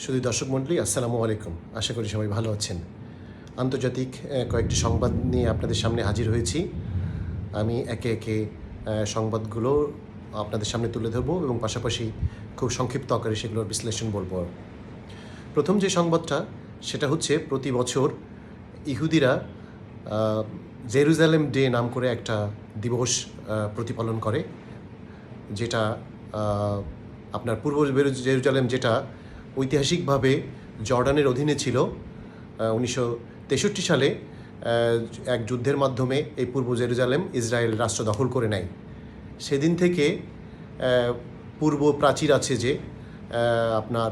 শুধু দর্শক মণ্ডলী, আসসালামু আলাইকুম। আশা করি সবাই ভালো আছেন। আন্তর্জাতিক কয়েকটি সংবাদ নিয়ে আপনাদের সামনে হাজির হয়েছি। আমি একে একে সংবাদগুলো আপনাদের সামনে তুলে ধরব এবং পাশাপাশি খুব সংক্ষিপ্ত আকারে সেগুলোর বিশ্লেষণ বলব। প্রথম যে সংবাদটা সেটা হচ্ছে, প্রতি বছর ইহুদিরা জেরুজালেম ডে নাম করে একটা দিবস প্রতিপালন করে, যেটা আপনার পূর্ব জেরুজালেম, যেটা ঐতিহাসিকভাবে জর্ডানের অধীনে ছিল। 1963 সালে এক যুদ্ধের মাধ্যমে এই পূর্ব জেরুজালেম ইসরায়েল রাষ্ট্র দখল করে নেয়। সেদিন থেকে পূর্ব প্রাচীর আছে যে আপনার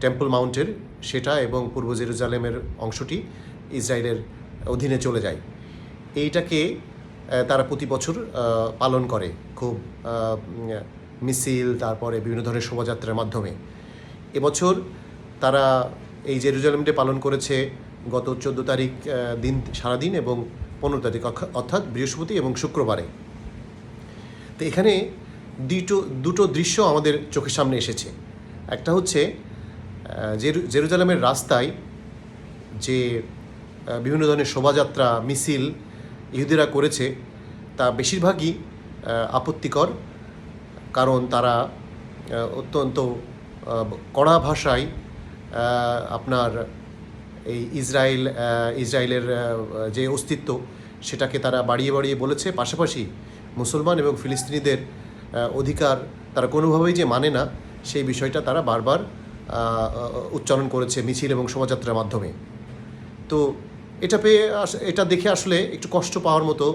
টেম্পল মাউন্টের, সেটা এবং পূর্ব জেরুজালেমের অংশটি ইসরায়েলের অধীনে চলে যায়। এইটাকে তারা প্রতি বছর পালন করে খুব মিছিল, তারপরে বিভিন্ন ধরনের শোভাযাত্রার মাধ্যমে। এবছর তারা এই জেরুজালেম ডে পালন করেছে গত 14 তারিখ দিন সারাদিন এবং 15 তারিখ অর্থাৎ বৃহস্পতি এবং শুক্রবারে। তো এখানে দুটো দৃশ্য আমাদের চোখের সামনে এসেছে। একটা হচ্ছে জেরুজালেমের রাস্তায় যে বিভিন্ন ধরনের শোভাযাত্রা, মিছিল ইহুদিরা করেছে, তা বেশিরভাগই আপত্তিকর, কারণ তারা অত্যন্ত কড়া ভাষায় আপনার এই ইসরায়েলের যে অস্তিত্ব সেটাকে তারা বাড়িয়ে বাড়িয়ে বলেছে। পাশাপাশি মুসলমান এবং ফিলিস্তিনিদের অধিকার তারা কোনোভাবেই যে মানে না, সেই বিষয়টা তারা বারবার উচ্চারণ করেছে মিছিল এবং শোভাযাত্রার মাধ্যমে। তো এটা দেখে আসলে একটু কষ্ট পাওয়ার মতো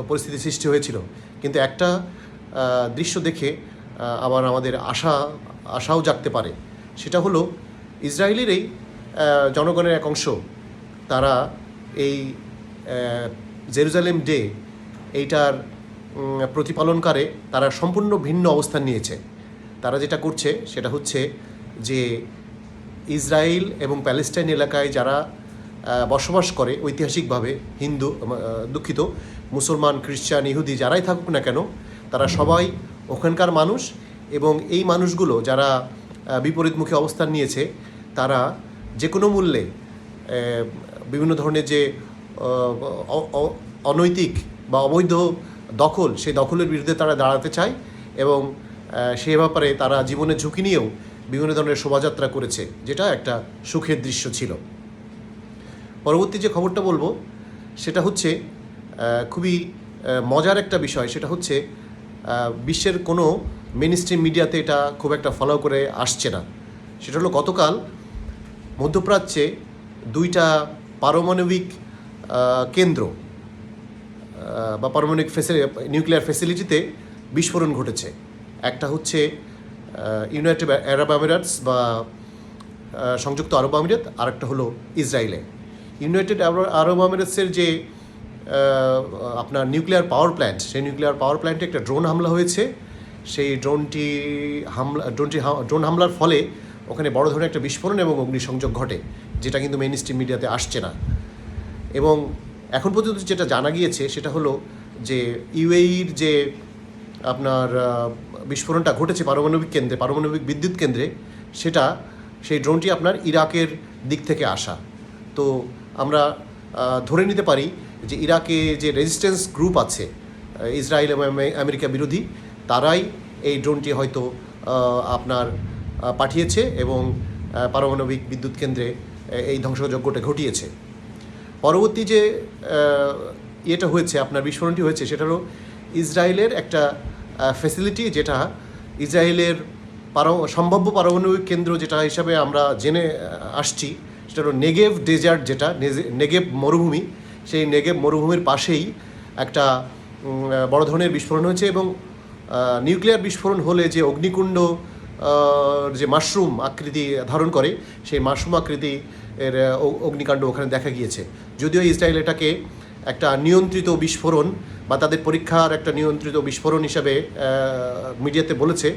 পরিস্থিতি সৃষ্টি হয়েছিল। কিন্তু একটা দৃশ্য দেখে আবার আমাদের আশাও জাগতে পারে। সেটা হলো, ইসরায়েলের এই জনগণের এক অংশ তারা এই জেরুজালেম ডে এইটার প্রতিপালনকারে তারা সম্পূর্ণ ভিন্ন অবস্থান নিয়েছে। তারা যেটা করছে সেটা হচ্ছে যে ইসরায়েল এবং প্যালেস্টাইন এলাকায় যারা বসবাস করে ঐতিহাসিকভাবে, মুসলমান, খ্রিস্টান, ইহুদি যারাই থাকুক না কেন, তারা সবাই ওখানকার মানুষ। এবং এই মানুষগুলো যারা বিপরীতমুখী অবস্থান নিয়েছে, তারা যে কোনো মূল্যে বিভিন্ন ধরনের যে অনৈতিক বা অবৈধ দখল, সেই দখলের বিরুদ্ধে তারা দাঁড়াতে চায় এবং সে ব্যাপারে তারা জীবনের ঝুঁকি নিয়েও বিভিন্ন ধরনের শোভাযাত্রা করেছে, যেটা একটা সুখের দৃশ্য ছিল। পরবর্তী যে খবরটা বলবো সেটা হচ্ছে খুবই মজার একটা বিষয়। সেটা হচ্ছে বিশ্বের কোনো মেইনস্ট্রিম মিডিয়াতে এটা খুব একটা ফলো করে আসছে না। সেটা হলো, গতকাল মধ্যপ্রাচ্যে 2টা পারমাণবিক কেন্দ্র বা পারমাণবিক নিউক্লিয়ার ফ্যাসিলিটিতে বিস্ফোরণ ঘটেছে। একটা হচ্ছে ইউনাইটেড আরব আমিরাতস বা সংযুক্ত আরব আমিরাত, আরেকটা হলো ইসরায়েলে। ইউনাইটেড আরব আমিরাতসের যে আপনার নিউক্লিয়ার পাওয়ার প্ল্যান্ট, সেই নিউক্লিয়ার পাওয়ার প্ল্যান্টে একটা ড্রোন হামলা হয়েছে। সেই ড্রোন হামলার ফলে ওখানে বড় ধরনের একটা বিস্ফোরণ এবং অগ্নিসংযোগ ঘটে, যেটা কিন্তু মেইনস্ট্রিম মিডিয়াতে আসছে না। এবং এখন পর্যন্ত যেটা জানা গিয়েছে সেটা হলো যে ইউএইর যে আপনার বিস্ফোরণটা ঘটেছে পারমাণবিক বিদ্যুৎ কেন্দ্রে, সেই ড্রোনটি আপনার ইরাকের দিক থেকে আসা। তো আমরা ধরে নিতে পারি যে ইরাকে যে রেজিস্ট্যান্স গ্রুপ আছে ইসরায়েল এবং আমেরিকা বিরোধী, তারাই এই ড্রোনটি হয়তো আপনার পাঠিয়েছে এবং পারমাণবিক বিদ্যুৎ কেন্দ্রে এই ধ্বংসযজ্ঞটা ঘটিয়েছে। পরবর্তী যে ইয়েটা হয়েছে, আপনার বিস্ফোরণটি হয়েছে, সেটা হলো ইসরায়েলের একটা ফ্যাসিলিটি, যেটা ইসরায়েলের সম্ভাব্য পারমাণবিক কেন্দ্র যেটা হিসাবে আমরা জেনে আসছি, সেটা হলো নেগেভ ডেজার্ট, যেটা নেগেভ মরুভূমি। সেই নেগেভ মরুভূমির পাশেই একটা বড় ধরনের বিস্ফোরণ হয়েছে। এবং নিউক্লিয়ার বিস্ফোরণ হলে যে অগ্নিকুণ্ড যে মাশরুম আকৃতি ধারণ করে, সেই মাশরুম আকৃতি এর অগ্নিকাণ্ড ওখানে দেখা গিয়েছে। যদিও ইসরায়েল এটাকে একটা নিয়ন্ত্রিত বিস্ফোরণ বা তাদের পরীক্ষার একটা নিয়ন্ত্রিত বিস্ফোরণ হিসাবে মিডিয়াতে বলেছে,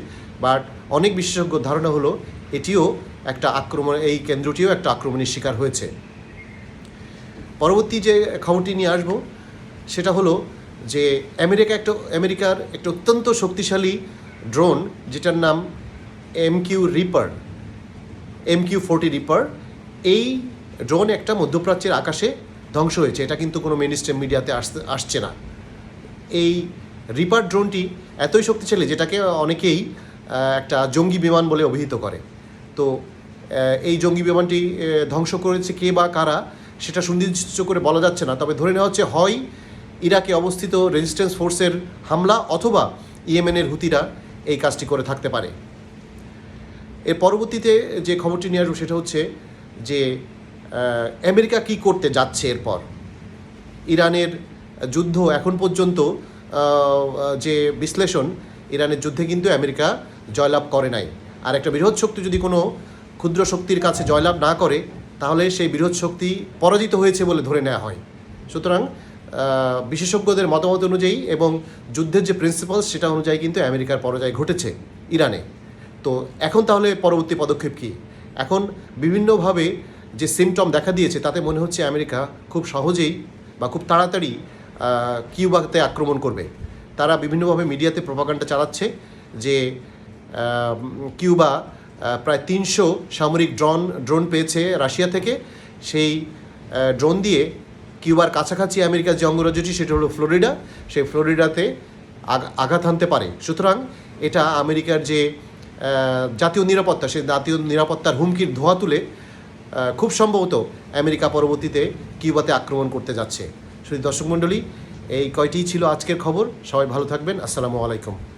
বাট অনেক বিশেষজ্ঞ ধারণা হলো এটিও একটা আক্রমণ, এই কেন্দ্রটিও একটা আক্রমণের শিকার হয়েছে। পরবর্তী যে খবরটি নিয়ে আসবো সেটা হলো যে আমেরিকার একটা অত্যন্ত শক্তিশালী ড্রোন, যেটার নাম MQ রিপার, MQ-40 রিপার, এই ড্রোন একটা মধ্যপ্রাচ্যের আকাশে ধ্বংস হয়েছে। এটা কিন্তু কোনো মেইনস্ট্রিম মিডিয়াতে আসছে না। এই রিপার ড্রোনটি এতই শক্তিশালী যেটাকে অনেকেই একটা জঙ্গি বিমান বলে অভিহিত করে। তো এই জঙ্গি বিমানটি ধ্বংস করেছে কে বা কারা সেটা সুনির্দিষ্ট করে বলা যাচ্ছে না, তবে ধরে নেওয়া হচ্ছে হয় ইরাকে অবস্থিত রেজিস্ট্যান্স ফোর্সের হামলা অথবা ইয়েমেনের হুতিরা এই কাজটি করে থাকতে পারে। এর পরবর্তীতে যে খবরটি নিয়ে আসবো সেটা হচ্ছে যে আমেরিকা কি করতে যাচ্ছে এরপর। ইরানের যুদ্ধ এখন পর্যন্ত যে বিশ্লেষণ, ইরানের যুদ্ধে কিন্তু আমেরিকা জয়লাভ করে নাই। আর একটা বৃহৎ শক্তি যদি কোনো ক্ষুদ্র শক্তির কাছে জয়লাভ না করে তাহলে সেই বৃহৎ শক্তি পরাজিত হয়েছে বলে ধরে নেওয়া হয়। সুতরাং বিশেষজ্ঞদের মতামত অনুযায়ী এবং যুদ্ধের যে প্রিন্সিপালস সেটা অনুযায়ী কিন্তু আমেরিকার পরাজয় ঘটেছে ইরানে। তো এখন তাহলে পরবর্তী পদক্ষেপ কী? এখন বিভিন্নভাবে যে সিমটম দেখা দিয়েছে তাতে মনে হচ্ছে আমেরিকা খুব সহজেই বা খুব তাড়াতাড়ি কিউবাতে আক্রমণ করবে। তারা বিভিন্নভাবে মিডিয়াতে প্রপাগান্ডা চালাচ্ছে যে কিউবা প্রায় 300 সামরিক ড্রোন পেয়েছে রাশিয়া থেকে। সেই ড্রোন দিয়ে কিউবার কাছাকাছি আমেরিকার যে অঙ্গরাজ্যটি সেটা হলো ফ্লোরিডা, সেই ফ্লোরিডাতে আঘাত হানতে পারে। সুতরাং এটা আমেরিকার যে জাতীয় নিরাপত্তা, সেই জাতীয় নিরাপত্তার হুমকির ধোঁয়া তুলে খুব সম্ভবত আমেরিকা পরবর্তীতে কিউবাতে আক্রমণ করতে যাচ্ছে। শুধু দর্শক মণ্ডলী, এই কয়টিই ছিল আজকের খবর। সবাই ভালো থাকবেন। আসসালামু আলাইকুম।